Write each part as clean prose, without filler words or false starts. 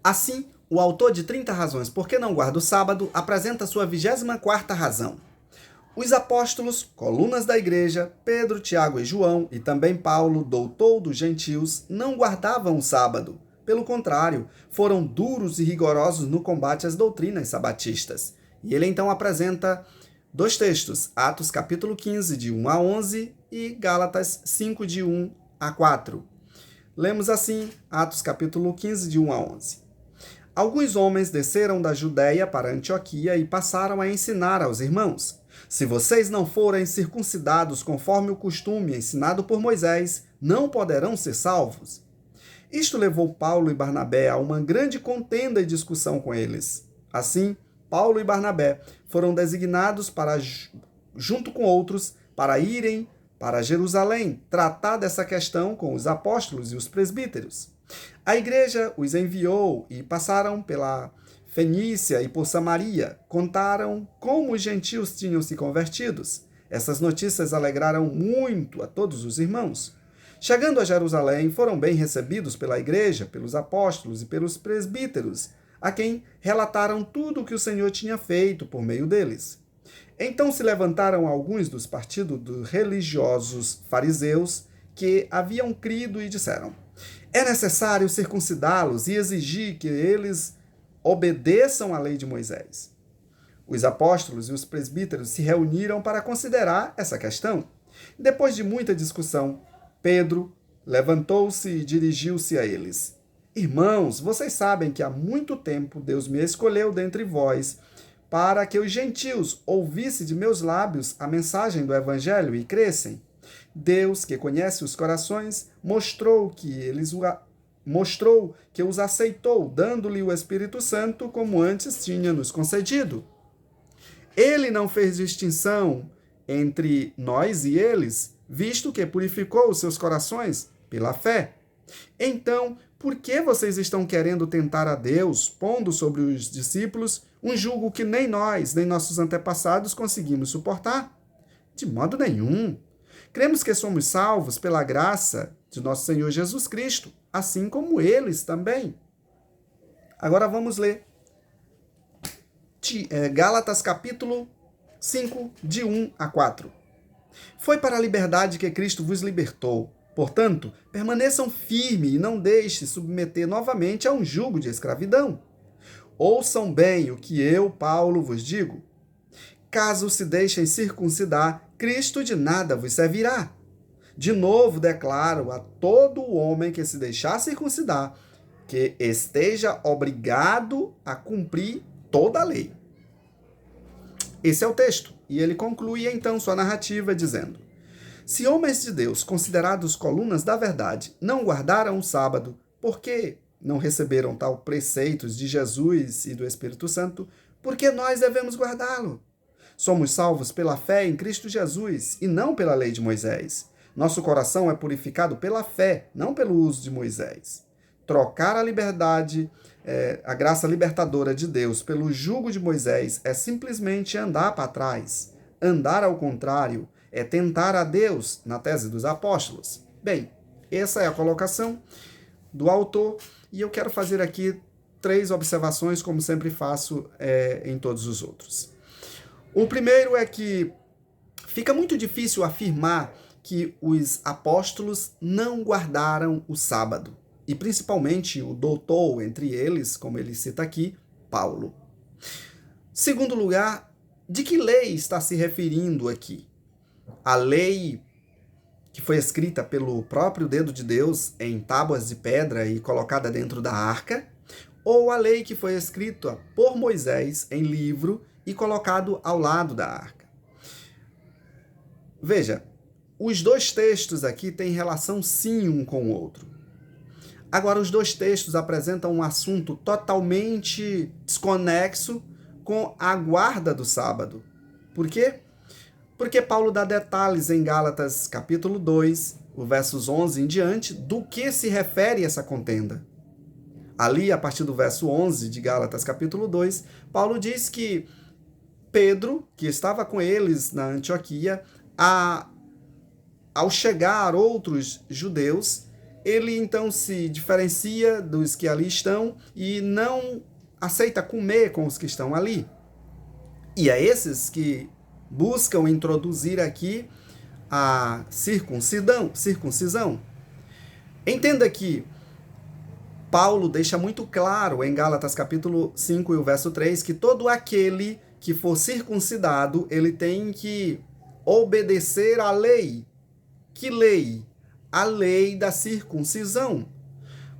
Assim, o autor de 30 razões por que não guarda o sábado apresenta sua 24ª razão. Os apóstolos, colunas da igreja, Pedro, Tiago e João, e também Paulo, doutor dos gentios, não guardavam o sábado. Pelo contrário, foram duros e rigorosos no combate às doutrinas sabatistas. E ele então apresenta dois textos, Atos capítulo 15, de 1 a 11, e Gálatas 5, de 1 a 4. Lemos assim, Atos capítulo 15, de 1 a 11. Alguns homens desceram da Judéia para Antioquia e passaram a ensinar aos irmãos: se vocês não forem circuncidados conforme o costume ensinado por Moisés, não poderão ser salvos. Isto levou Paulo e Barnabé a uma grande contenda e discussão com eles. Assim, Paulo e Barnabé foram designados junto com outros, para irem para Jerusalém tratar dessa questão com os apóstolos e os presbíteros. A igreja os enviou e passaram pela Fenícia e por Samaria, contaram como os gentios tinham se convertidos. Essas notícias alegraram muito a todos os irmãos. Chegando a Jerusalém, foram bem recebidos pela igreja, pelos apóstolos e pelos presbíteros, a quem relataram tudo o que o Senhor tinha feito por meio deles. Então se levantaram alguns dos partidos dos religiosos fariseus que haviam crido e disseram: é necessário circuncidá-los e exigir que eles obedeçam à lei de Moisés. Os apóstolos e os presbíteros se reuniram para considerar essa questão. Depois de muita discussão, Pedro levantou-se e dirigiu-se a eles: irmãos, vocês sabem que há muito tempo Deus me escolheu dentre vós para que os gentios ouvissem de meus lábios a mensagem do evangelho e crescem. Deus, que conhece os corações, mostrou que os aceitou, dando-lhe o Espírito Santo, como antes tinha nos concedido. Ele não fez distinção entre nós e eles, visto que purificou os seus corações pela fé. Então, por que vocês estão querendo tentar a Deus, pondo sobre os discípulos um jugo que nem nós, nem nossos antepassados conseguimos suportar? De modo nenhum. Cremos que somos salvos pela graça de nosso Senhor Jesus Cristo, assim como eles também. Agora vamos ler Gálatas capítulo 5, de 1 a 4. Foi para a liberdade que Cristo vos libertou. Portanto, permaneçam firmes e não deixem submeter novamente a um jugo de escravidão. Ouçam bem o que eu, Paulo, vos digo. Caso se deixem circuncidar, Cristo de nada vos servirá. De novo declaro a todo homem que se deixar circuncidar, que esteja obrigado a cumprir toda a lei. Esse é o texto, e ele conclui então sua narrativa dizendo: se homens de Deus, considerados colunas da verdade, não guardaram o sábado, por que não receberam tal preceitos de Jesus e do Espírito Santo? Por que nós devemos guardá-lo? Somos salvos pela fé em Cristo Jesus e não pela lei de Moisés. Nosso coração é purificado pela fé, não pelo uso de Moisés. Trocar a liberdade, a graça libertadora de Deus pelo jugo de Moisés é simplesmente andar para trás. Andar ao contrário é tentar a Deus, na tese dos apóstolos. Bem, essa é a colocação do autor e eu quero fazer aqui 3 observações, como sempre faço em todos os outros. O primeiro é que fica muito difícil afirmar que os apóstolos não guardaram o sábado, e principalmente o doutor entre eles, como ele cita aqui, Paulo. Segundo lugar, de que lei está se referindo aqui? A lei que foi escrita pelo próprio dedo de Deus em tábuas de pedra e colocada dentro da arca, ou a lei que foi escrita por Moisés em livro e colocado ao lado da arca? Veja, os dois textos aqui têm relação sim um com o outro. Agora, os dois textos apresentam um assunto totalmente desconexo com a guarda do sábado. Por quê? Porque Paulo dá detalhes em Gálatas capítulo 2, o versos 11 em diante, do que se refere essa contenda. Ali, a partir do verso 11 de Gálatas capítulo 2, Paulo diz que Pedro, que estava com eles na Antioquia, ao chegar outros judeus, ele então se diferencia dos que ali estão e não aceita comer com os que estão ali. E é esses que buscam introduzir aqui a circuncisão. Entenda que Paulo deixa muito claro em Gálatas capítulo 5 e o verso 3 que todo aquele que for circuncidado, ele tem que obedecer à lei. Que lei? A lei da circuncisão.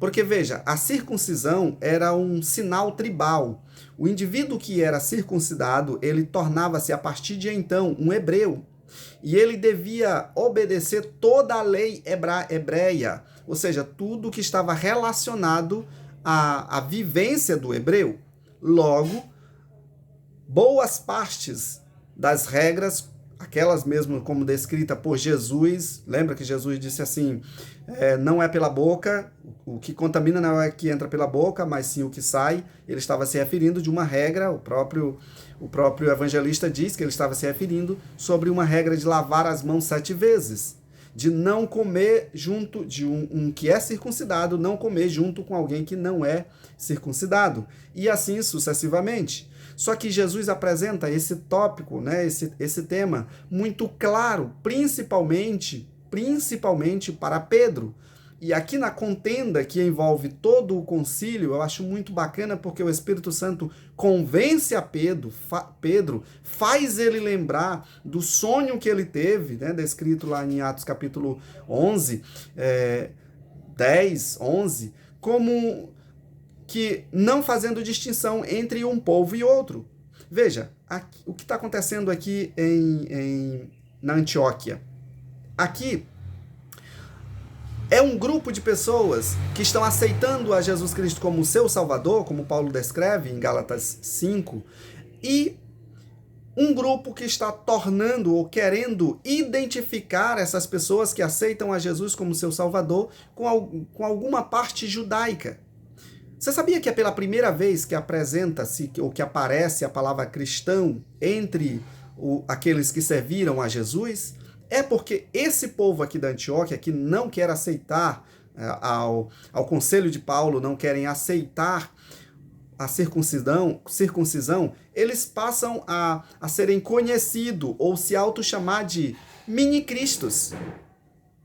Porque, veja, a circuncisão era um sinal tribal. O indivíduo que era circuncidado, ele tornava-se, a partir de então, um hebreu. E ele devia obedecer toda a lei hebreia, ou seja, tudo que estava relacionado à vivência do hebreu. Logo, boas partes das regras, aquelas mesmo como descrita por Jesus, lembra que Jesus disse assim, não é pela boca, o que contamina não é o que entra pela boca, mas sim o que sai. Ele estava se referindo de uma regra, o próprio evangelista diz que ele estava se referindo sobre uma regra de lavar as mãos 7 vezes, de não comer junto de um que é circuncidado, não comer junto com alguém que não é circuncidado, e assim sucessivamente. Só que Jesus apresenta esse tópico, né, esse tema muito claro, principalmente para Pedro. E aqui na contenda que envolve todo o concílio, eu acho muito bacana porque o Espírito Santo convence a Pedro, faz ele lembrar do sonho que ele teve, né, descrito lá em Atos capítulo 11, 10, 11, como que não fazendo distinção entre um povo e outro. Veja, aqui, o que está acontecendo aqui na Antioquia. Aqui é um grupo de pessoas que estão aceitando a Jesus Cristo como seu Salvador, como Paulo descreve em Gálatas 5, e um grupo que está tornando ou querendo identificar essas pessoas que aceitam a Jesus como seu Salvador com alguma parte judaica. Você sabia que é pela primeira vez que apresenta-se ou que aparece a palavra cristão entre aqueles que serviram a Jesus? É porque esse povo aqui da Antioquia, que não quer aceitar ao conselho de Paulo, não querem aceitar a circuncisão, eles passam a serem conhecidos ou se auto-chamar de mini-cristos.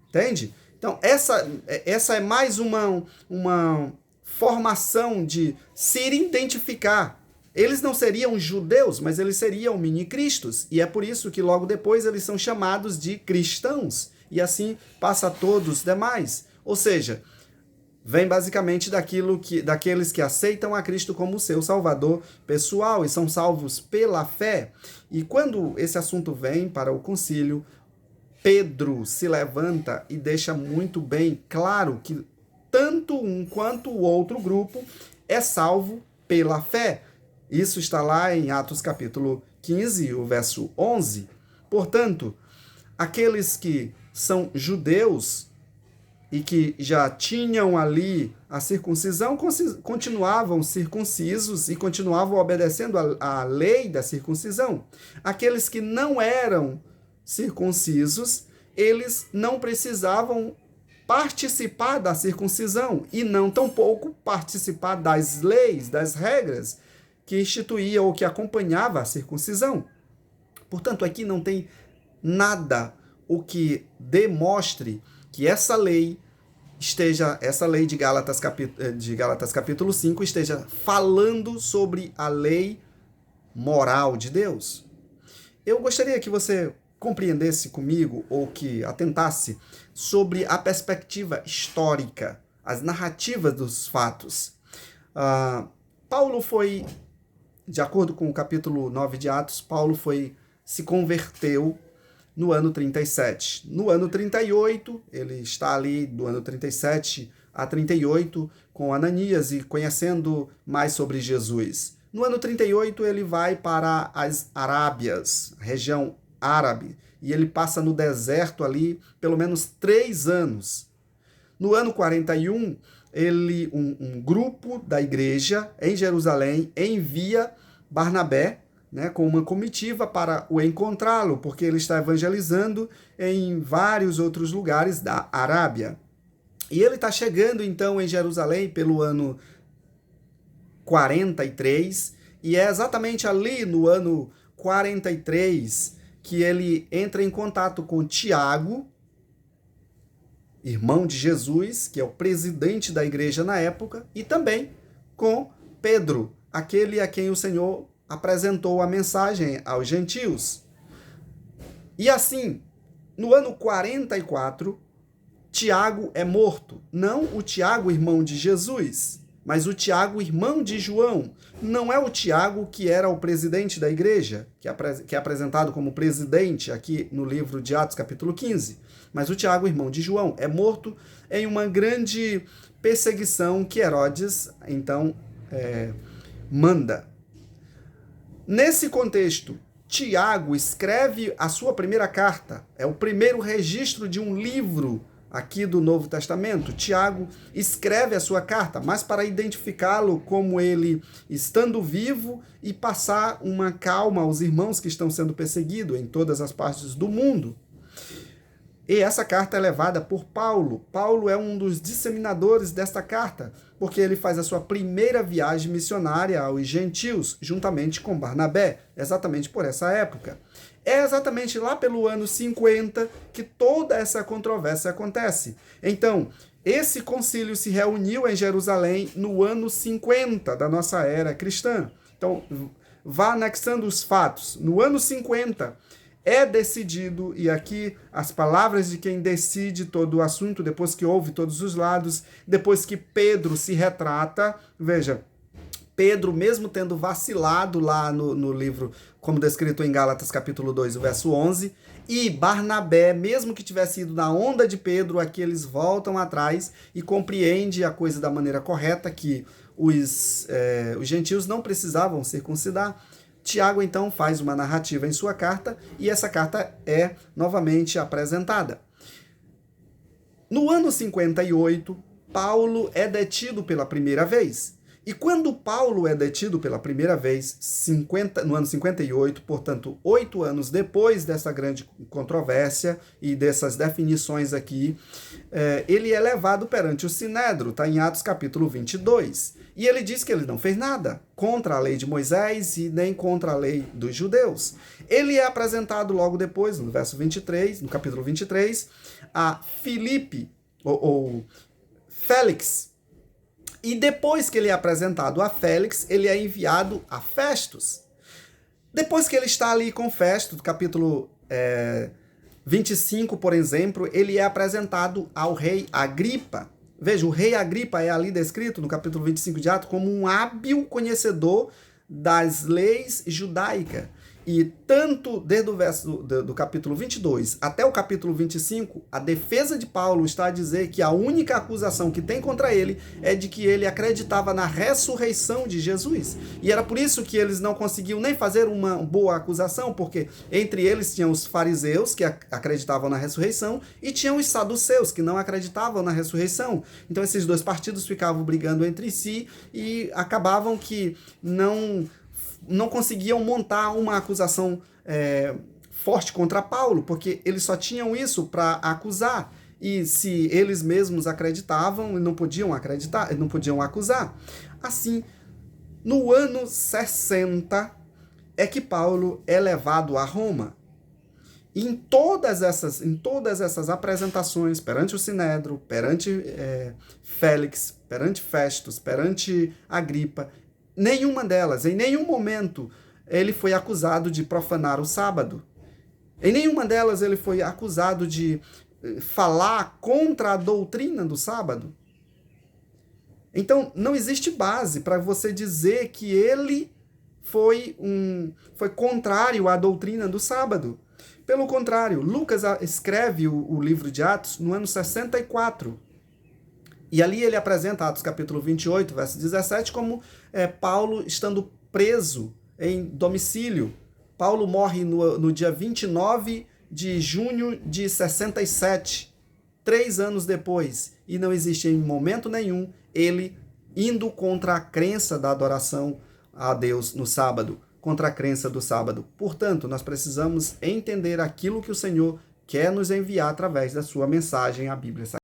Entende? Então, essa é mais uma formação de se identificar. Eles não seriam judeus, mas eles seriam mini-cristos. E é por isso que logo depois eles são chamados de cristãos. E assim passa a todos os demais. Ou seja, vem basicamente daqueles que aceitam a Cristo como seu Salvador pessoal e são salvos pela fé. E quando esse assunto vem para o concílio, Pedro se levanta e deixa muito bem claro que tanto um quanto o outro grupo é salvo pela fé. Isso está lá em Atos capítulo 15, o verso 11. Portanto, aqueles que são judeus e que já tinham ali a circuncisão, continuavam circuncisos e continuavam obedecendo a lei da circuncisão. Aqueles que não eram circuncisos, eles não precisavam participar da circuncisão e não tampouco participar das leis, das regras que instituía ou que acompanhava a circuncisão. Portanto, aqui não tem nada o que demonstre que essa lei de Gálatas capítulo 5 esteja falando sobre a lei moral de Deus. Eu gostaria que você compreendesse comigo ou que atentasse sobre a perspectiva histórica, as narrativas dos fatos. Paulo foi, de acordo com o capítulo 9 de Atos, Paulo se converteu no ano 37. No ano 38, ele está ali do ano 37 a 38 com Ananias e conhecendo mais sobre Jesus. No ano 38, ele vai para as Arábias, região árabe, e ele passa no deserto ali pelo menos 3 anos. No ano 41, um grupo da igreja em Jerusalém envia Barnabé, né, com uma comitiva para o encontrá-lo, porque ele está evangelizando em vários outros lugares da Arábia. E ele está chegando, então, em Jerusalém pelo ano 43, e é exatamente ali no ano 43 que ele entra em contato com Tiago, irmão de Jesus, que é o presidente da igreja na época, e também com Pedro, aquele a quem o Senhor apresentou a mensagem aos gentios. E assim, no ano 44, Tiago é morto. Não o Tiago, irmão de Jesus, mas o Tiago, irmão de João. Não é o Tiago que era o presidente da igreja, que é apresentado como presidente aqui no livro de Atos, capítulo 15. Mas o Tiago, irmão de João, é morto em uma grande perseguição que Herodes, então, manda. Nesse contexto, Tiago escreve a sua primeira carta. É o primeiro registro de um livro aqui do Novo Testamento. Tiago escreve a sua carta, mas para identificá-lo como ele estando vivo e passar uma calma aos irmãos que estão sendo perseguidos em todas as partes do mundo. E essa carta é levada por Paulo. Paulo é um dos disseminadores desta carta, porque ele faz a sua primeira viagem missionária aos gentios, juntamente com Barnabé, exatamente por essa época. É exatamente lá pelo ano 50 que toda essa controvérsia acontece. Então, esse concílio se reuniu em Jerusalém no ano 50 da nossa era cristã. Então, vá anexando os fatos. No ano 50, é decidido, e aqui as palavras de quem decide todo o assunto, depois que ouve todos os lados, depois que Pedro se retrata, veja, Pedro, mesmo tendo vacilado lá no livro, como descrito em Gálatas capítulo 2, o verso 11, e Barnabé, mesmo que tivesse ido na onda de Pedro, aqui eles voltam atrás e compreende a coisa da maneira correta, que os gentios não precisavam circuncidar. Tiago, então, faz uma narrativa em sua carta, e essa carta é novamente apresentada. No ano 58, Paulo é detido pela primeira vez. E quando Paulo é detido pela primeira vez, no ano 58, portanto, 8 anos depois dessa grande controvérsia e dessas definições aqui, ele é levado perante o Sinédrio, está em Atos capítulo 22. E ele diz que ele não fez nada contra a lei de Moisés e nem contra a lei dos judeus. Ele é apresentado logo depois, no verso 23, no capítulo 23, a Filipe, ou Félix. E depois que ele é apresentado a Félix, ele é enviado a Festus. Depois que ele está ali com Festus, capítulo 25, por exemplo, ele é apresentado ao rei Agripa. Veja, o rei Agripa é ali descrito no capítulo 25 de Atos como um hábil conhecedor das leis judaicas. E tanto desde o verso do capítulo 22 até o capítulo 25, a defesa de Paulo está a dizer que a única acusação que tem contra ele é de que ele acreditava na ressurreição de Jesus. E era por isso que eles não conseguiam nem fazer uma boa acusação, porque entre eles tinham os fariseus, que acreditavam na ressurreição, e tinham os saduceus, que não acreditavam na ressurreição. Então esses dois partidos ficavam brigando entre si e acabavam que não conseguiam montar uma acusação forte contra Paulo, porque eles só tinham isso para acusar. E se eles mesmos acreditavam, não podiam acreditar, não podiam acusar. Assim, no ano 60 é que Paulo é levado a Roma. E em todas essas apresentações perante o Sinédrio, perante Félix, perante Festus, perante Agripa, nenhuma delas, em nenhum momento, ele foi acusado de profanar o sábado. Em nenhuma delas ele foi acusado de falar contra a doutrina do sábado. Então, não existe base para você dizer que ele foi contrário à doutrina do sábado. Pelo contrário, Lucas escreve o livro de Atos no ano 64. E ali ele apresenta Atos capítulo 28, verso 17, como Paulo estando preso em domicílio. Paulo morre no dia 29 de junho de 67, 3 anos depois. E não existe em momento nenhum ele indo contra a crença da adoração a Deus no sábado, contra a crença do sábado. Portanto, nós precisamos entender aquilo que o Senhor quer nos enviar através da sua mensagem, a Bíblia Sagrada.